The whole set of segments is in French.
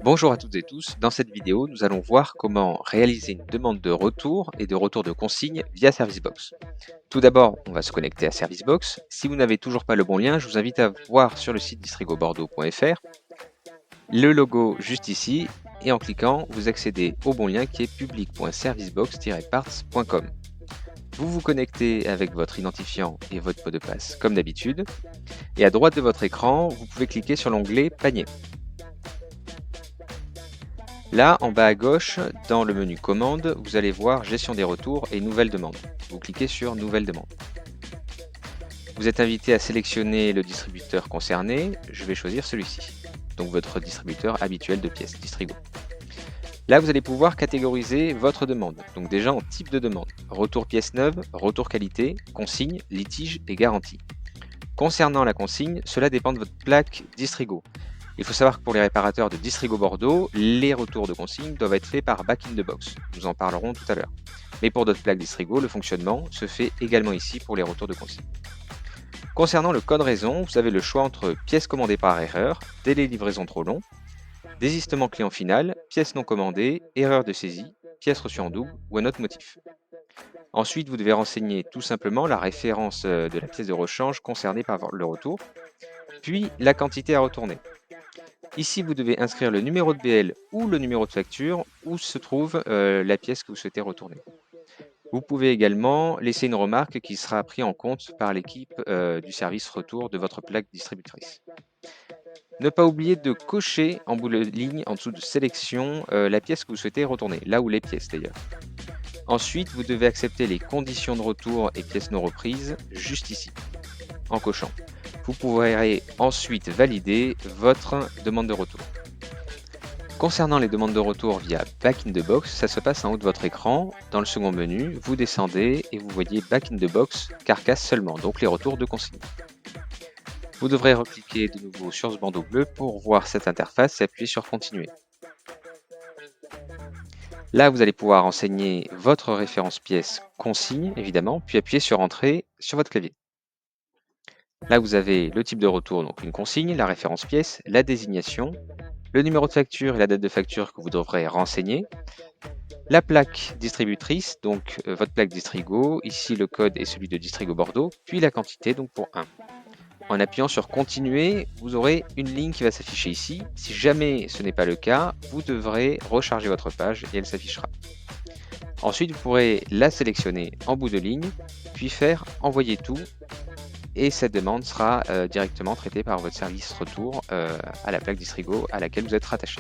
Bonjour à toutes et tous, dans cette vidéo nous allons voir comment réaliser une demande de retour et de retour de consigne via Servicebox. Tout d'abord on va se connecter à Servicebox. Si vous n'avez toujours pas le bon lien, je vous invite à voir sur le site distrigobordeaux.fr le logo juste ici et en cliquant vous accédez au bon lien qui est public.servicebox-parts.com. Vous vous connectez avec votre identifiant et votre mot de passe comme d'habitude et à droite de votre écran vous pouvez cliquer sur l'onglet panier. Là, en bas à gauche, dans le menu Commandes, vous allez voir Gestion des retours et Nouvelles demandes. Vous cliquez sur Nouvelles demandes. Vous êtes invité à sélectionner le distributeur concerné. Je vais choisir celui-ci, donc votre distributeur habituel de pièces, Distrigo. Là, vous allez pouvoir catégoriser votre demande, donc déjà en type de demande. Retour pièce neuve, retour qualité, consigne, litige et garantie. Concernant la consigne, cela dépend de votre plaque Distrigo. Il faut savoir que pour les réparateurs de Distrigo Bordeaux, les retours de consigne doivent être faits par Back in the Box. Nous en parlerons tout à l'heure. Mais pour d'autres plaques Distrigo, le fonctionnement se fait également ici pour les retours de consigne. Concernant le code raison, vous avez le choix entre pièces commandées par erreur, délai de livraison trop long, désistement client final, pièces non commandées, erreur de saisie, pièces reçues en double ou un autre motif. Ensuite, vous devez renseigner tout simplement la référence de la pièce de rechange concernée par le retour, puis la quantité à retourner. Ici, vous devez inscrire le numéro de BL ou le numéro de facture où se trouve la pièce que vous souhaitez retourner. Vous pouvez également laisser une remarque qui sera prise en compte par l'équipe du service retour de votre plaque distributrice. Ne pas oublier de cocher en bout de ligne en dessous de sélection la pièce que vous souhaitez retourner, là où les pièces d'ailleurs. Ensuite, vous devez accepter les conditions de retour et pièces non reprises juste ici, en cochant. Vous pourrez ensuite valider votre demande de retour. Concernant les demandes de retour via Back in the Box, ça se passe en haut de votre écran. Dans le second menu, vous descendez et vous voyez Back in the Box, carcasse seulement, donc les retours de consigne. Vous devrez recliquer de nouveau sur ce bandeau bleu pour voir cette interface et appuyer sur Continuer. Là, vous allez pouvoir renseigner votre référence pièce consigne, évidemment, puis appuyer sur Entrée sur votre clavier. Là, vous avez le type de retour, donc une consigne, la référence pièce, la désignation, le numéro de facture et la date de facture que vous devrez renseigner, la plaque distributrice, donc votre plaque Distrigo, ici le code est celui de Distrigo Bordeaux, puis la quantité, donc pour 1. En appuyant sur Continuer, vous aurez une ligne qui va s'afficher ici. Si jamais ce n'est pas le cas, vous devrez recharger votre page et elle s'affichera. Ensuite, vous pourrez la sélectionner en bout de ligne, puis faire Envoyer tout. Et cette demande sera directement traitée par votre service retour à la plaque Distrigo à laquelle vous êtes rattaché.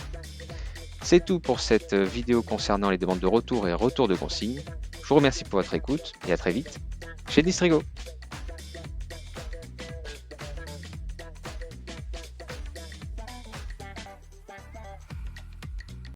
C'est tout pour cette vidéo concernant les demandes de retour et retour de consigne. Je vous remercie pour votre écoute et à très vite chez Distrigo.